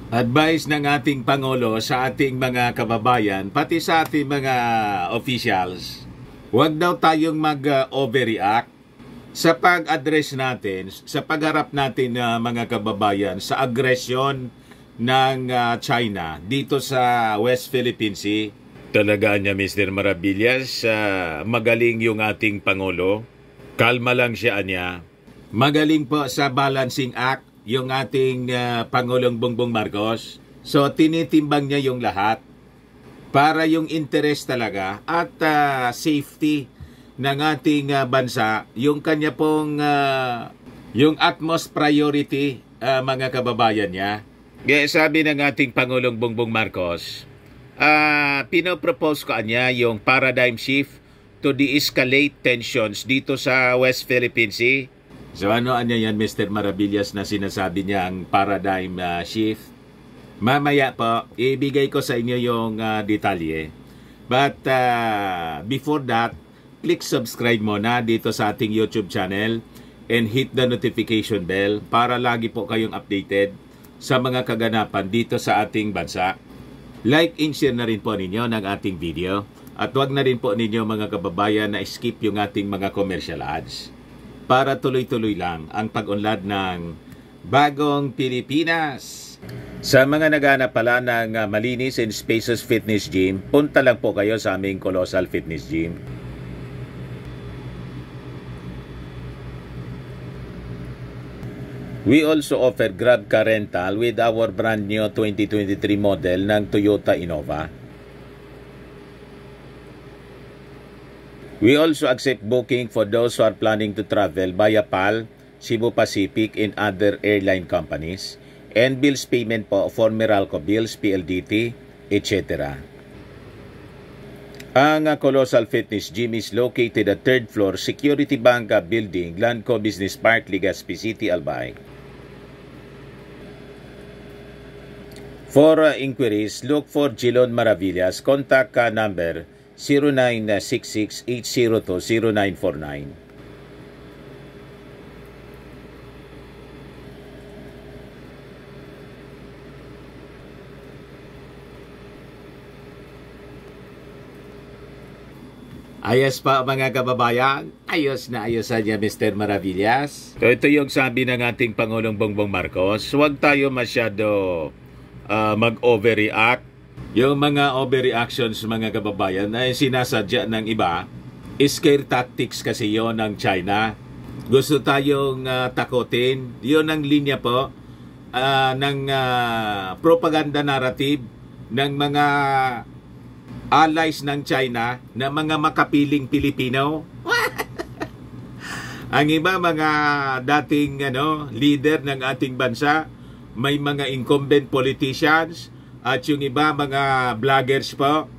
Advice ng ating Pangulo sa ating mga kababayan, pati sa ating mga officials, huwag daw tayong mag-overreact sa pag-address natin, sa pagharap natin na mga kababayan sa agresyon ng China dito sa West Philippine Sea. Talaga niya, Mr. Maravillas, magaling yung ating Pangulo. Kalma lang siya niya. Magaling po sa balancing act yung ating Pangulong Bongbong Marcos. So, tinitimbang niya yung lahat para yung interest talaga at safety ng ating bansa, yung kanya pong yung utmost priority, mga kababayan niya. Kaya sabi ng ating Pangulong Bongbong Marcos, pinopropose ko niya yung paradigm shift to de-escalate tensions dito sa West Philippine Sea. So ano yan, Mr. Maravillas, na sinasabi niya ang paradigm shift? Mamaya po, ibigay ko sa inyo yung detalye. But before that, click subscribe muna dito sa ating YouTube channel and hit the notification bell para lagi po kayong updated sa mga kaganapan dito sa ating bansa. Like and share na rin po ninyo ng ating video. At huwag na rin po ninyo mga kababayan na skip yung ating mga commercial ads, para tuloy-tuloy lang ang pag-unlad ng Bagong Pilipinas. Sa mga naghahanap pala ng malinis and spacious fitness gym, punta lang po kayo sa aming Colossal Fitness Gym. We also offer Grab car rental with our brand new 2023 model ng Toyota Innova. We also accept booking for those who are planning to travel via PAL, Cebu Pacific, and other airline companies, and bills payment po for Meralco Bills, PLDT, etc. Ang Colossal Fitness Gym is located at 3rd floor, Security Bank Building, Landco Business Park, Legazpi City, Albay. For inquiries, look for Jilon Maravillas. Contact number 0966-802-0949. Ayos pa mga kababayan, ayos na niya, Mr. Maravillas. So ito yung sabi ng ating Pangulong Bongbong Marcos, huwag tayo masyado mag-overreact. Yung mga overreactions mga kababayan ay sinasadya ng iba, scare tactics kasi yon ng China. Gusto tayong takutin. Yun ang linya po ng propaganda narrative ng mga allies ng China na mga makapiling Pilipino. Ang iba mga dating leader ng ating bansa, may mga incumbent politicians, at yung iba mga vloggers po.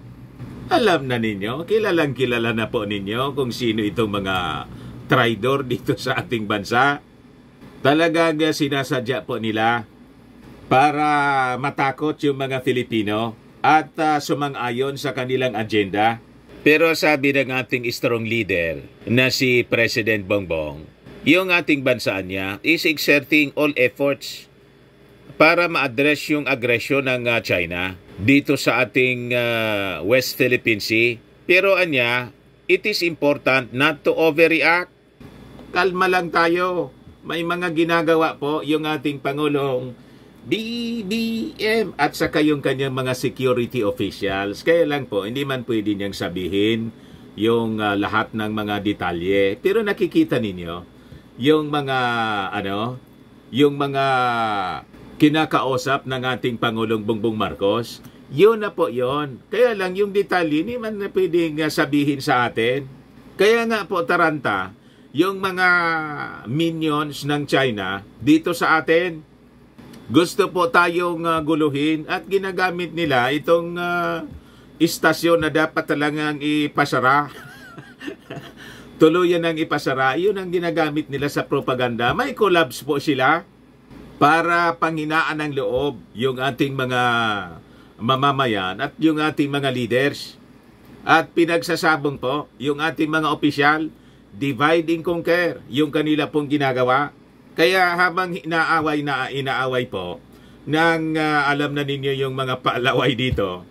Alam na ninyo, kilalang kilala na po ninyo kung sino itong mga traidor dito sa ating bansa. Talagang sinasadya po nila para matakot yung mga Filipino at sumang-ayon sa kanilang agenda. Pero sabi ng ating strong leader na si President Bongbong, yung ating bansa niya is exerting all efforts para ma-address yung agresyon ng China dito sa ating West Philippine Sea. Pero anya, it is important not to overreact. Kalma lang tayo. May mga ginagawa po yung ating Pangulong BBM at saka yung kanyang mga security officials. Kaya lang po, hindi man pwede niyang sabihin yung lahat ng mga detalye. Pero nakikita ninyo yung mga yung mga kinakausap ng ating Pangulong Bongbong Marcos. Yun na po yun. Kaya lang yung detalye, hindi man na pwedeng sabihin sa atin. Kaya nga po, Taranta, yung mga minions ng China dito sa atin, gusto po tayong guluhin at ginagamit nila itong istasyon na dapat talagang ipasara. Tuluyan ang ipasara. Yun ang ginagamit nila sa propaganda. May collabs po sila para panghinaan ng loob yung ating mga mamamayan at yung ating mga leaders. At pinagsasabong po yung ating mga opisyal, divide and conquer yung kanila pong ginagawa. Kaya habang inaaway po, nang alam na ninyo yung mga paalaway dito,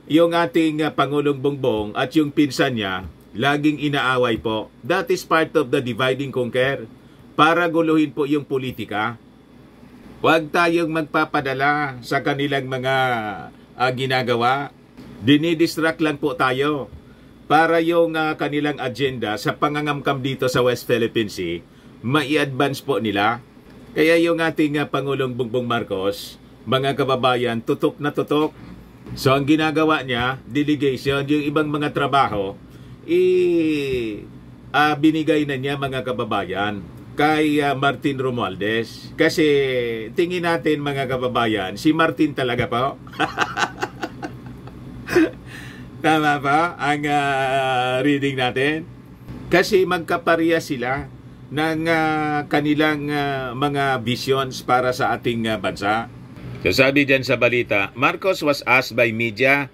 yung ating Pangulong Bongbong at yung pinsan niya, laging inaaway po. That is part of the divide and conquer para guluhin po yung politika. Huwag tayong magpapadala sa kanilang mga ginagawa. Dinidistract lang po tayo para yung kanilang agenda sa pangangamkam dito sa West Philippine Sea, mai-advance po nila. Kaya yung ating Pangulong Bongbong Marcos, mga kababayan, tutok na tutok. So ang ginagawa niya, delegation, yung ibang mga trabaho, binigay na niya, mga kababayan, kay Martin Romualdez. Kasi tingin natin, mga kababayan, si Martin talaga po. Tama ba ang reading natin? Kasi magkapareha sila ng kanilang mga visions para sa ating bansa. So sabi dyan sa balita, Marcos was asked by media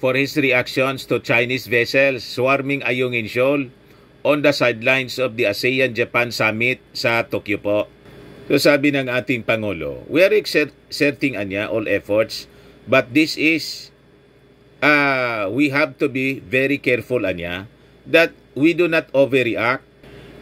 for his reactions to Chinese vessels swarming Ayungin Shoal on the sidelines of the ASEAN-Japan Summit sa Tokyo po. So sabi ng ating Pangulo, we are exerting all efforts, but this is we have to be very careful that we do not overreact.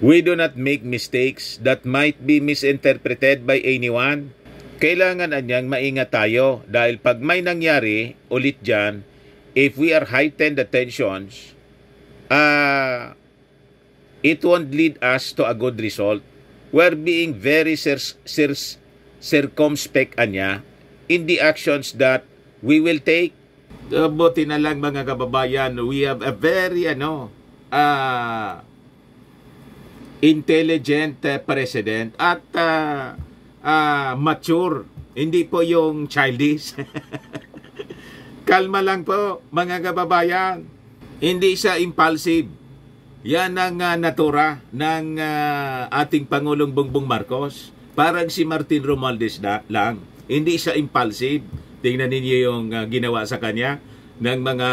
We do not make mistakes that might be misinterpreted by anyone. Kailangan anyang maingat tayo dahil pag may nangyari ulit dyan, if we are heightened the tensions, it won't lead us to a good result. We're being very circumspect in the actions that we will take. Buti na lang, mga kababayan, we have a very intelligent president at mature. Hindi po yung childish. Kalma lang po, mga kababayan. Hindi siya impulsive. Yan ang natura ng ating Pangulong Bongbong Marcos. Parang si Martin Romualdez lang. Hindi siya impulsive. Tingnan ninyo yung ginawa sa kanya ng mga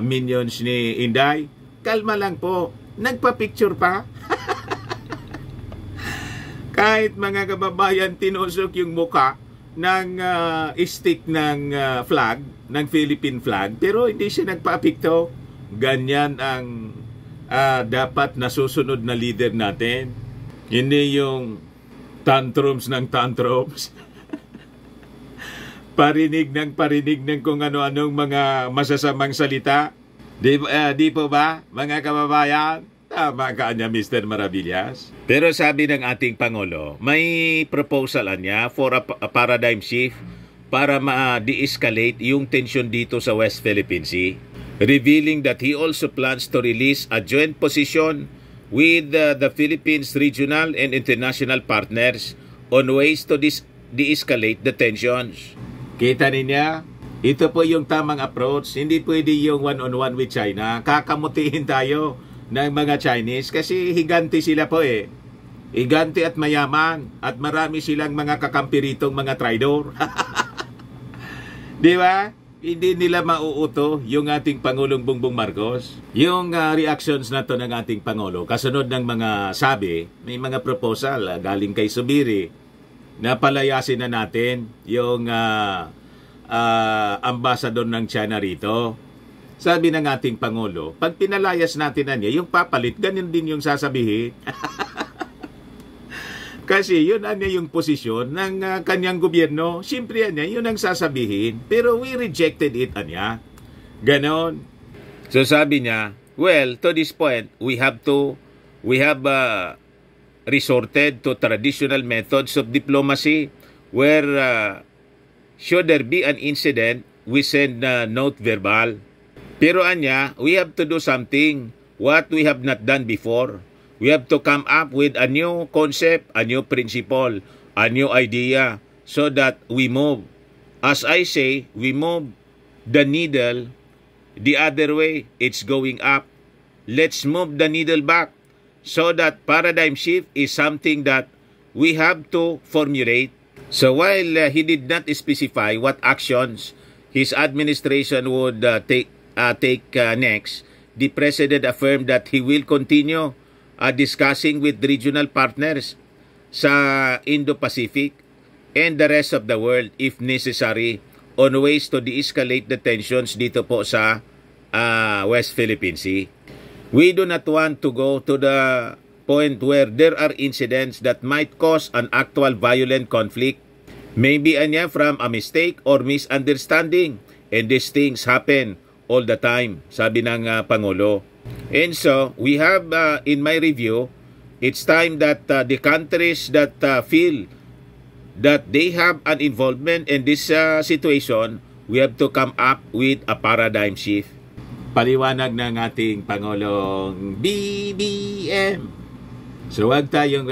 minions ni Inday. Kalma lang po. Nagpa-picture pa. Kahit, mga kababayan, tinusok yung muka ng stick ng flag, ng Philippine flag, pero hindi siya nagpa-picture. Ganyan ang dapat nasusunod na leader natin. Hindi yung tantrums ng tantrums. Parinig ng kung ano-anong mga masasamang salita. Di po ba, mga kababayan? Tama ka niya, Mr. Maravillas. Pero sabi ng ating Pangulo, may proposal niya for a paradigm shift para ma-de-escalate yung tension dito sa West Philippine Sea, revealing that he also plans to release a joint position with the Philippines regional and international partners on ways to de-escalate the tensions. Kita niya, ito po yung tamang approach. Hindi pwede yung one-on-one with China. Kakamutihin tayo ng mga Chinese kasi higanti sila po eh. Higanti at mayaman at marami silang mga kakampiritong mga traidor. Di ba? Hindi nila mauuto yung ating Pangulong Bongbong Marcos. Yung reactions na to ng ating Pangulo, kasunod ng mga sabi, may mga proposal galing kay Subiri na palayasin na natin yung ambassador ng China rito. Sabi ng ating Pangulo, pag pinalayas natin na niya, yung papalit, ganun din yung sasabihin. Kasi yun yung posisyon ng kanyang gobyerno. Siyempre yun ang sasabihin. Pero we rejected it ganon. So sabi niya, well, to this point, we have resorted to traditional methods of diplomacy where should there be an incident, we send note verbal. Pero we have to do something what we have not done before. We have to come up with a new concept, a new principle, a new idea so that we move. As I say, we move the needle the other way. It's going up. Let's move the needle back so that paradigm shift is something that we have to formulate. So while he did not specify what actions his administration would take next, the President affirmed that he will continue discussing with regional partners sa Indo-Pacific and the rest of the world if necessary on ways to de-escalate the tensions dito po sa West Philippine Sea. We do not want to go to the point where there are incidents that might cause an actual violent conflict. Maybe anya from a mistake or misunderstanding. And these things happen all the time, sabi ng Pangulo. And so, we have, in my review, it's time that the countries that feel that they have an involvement in this situation, we have to come up with a paradigm shift. Paliwanag ng ating Pangulong BBM. So huwag tayong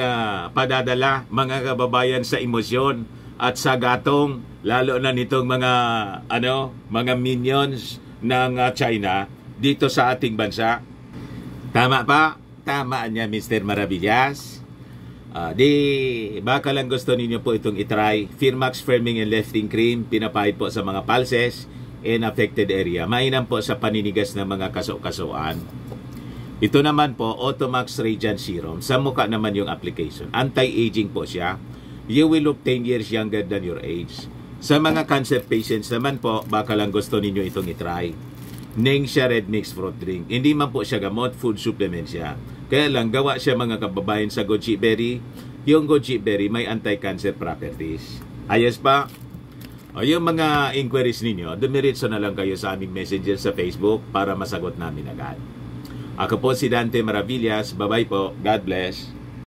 padadala mga kababayan sa emosyon at sa gatong, lalo na nitong mga minions ng China dito sa ating bansa. Tama pa? Tama niya, Mr. Maravillas. Baka lang gusto ninyo po itong itry. Firmax Firming and Lifting Cream, pinapahid po sa mga pulses in affected area. Mainam po sa paninigas ng mga kaso-kasuan. Ito naman po, Automax Radiant Serum. Sa mukha naman yung application. Anti-aging po siya. You will look 10 years younger than your age. Sa mga cancer patients naman po, baka lang gusto ninyo itong itry. Ningxia Red Mix Fruit Drink. Hindi man po siya gamot, food supplement siya. Kaya lang, gawa siya mga kababayan sa goji berry. Yung goji berry may anti-cancer properties. Ayos pa? O yung mga inquiries ninyo, dumiritso na lang kayo sa aming messenger sa Facebook para masagot namin agad. Ako po si Dante Maravillas. Bye-bye po. God bless.